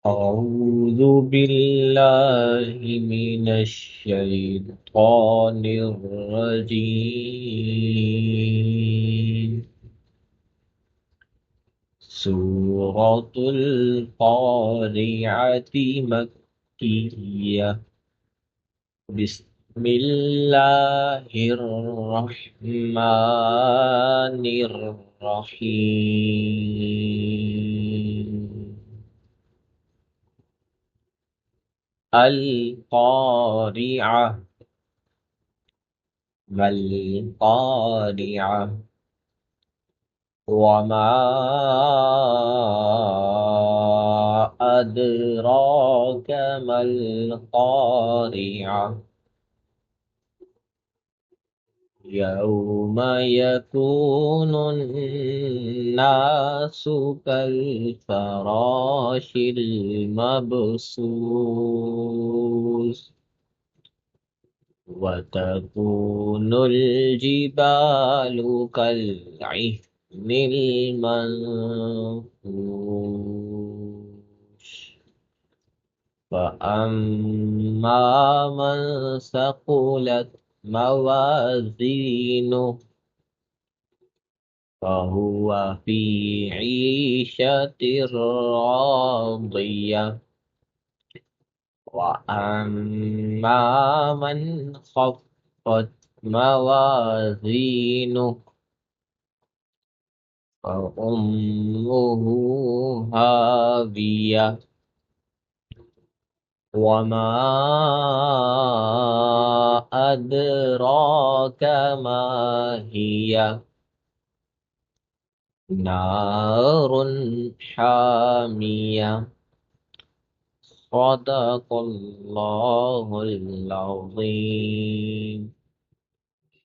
أعوذ بالله من الشيطان الرجيم. سورة القارعة مكية. بسم الله الرحمن الرحيم. القارعة. ما القارعة؟ وما أدراك ما القارعة. يوم يكون الناس كالفراش المبثوث وتكون الجبال كالعهن المنفوش. فأما من ثقلت موازينه فهو في عيشة راضية. وأما من خفت موازينه فأمه هاوية. وما أدراك ما هي. نار حامية. صدق الله العظيم.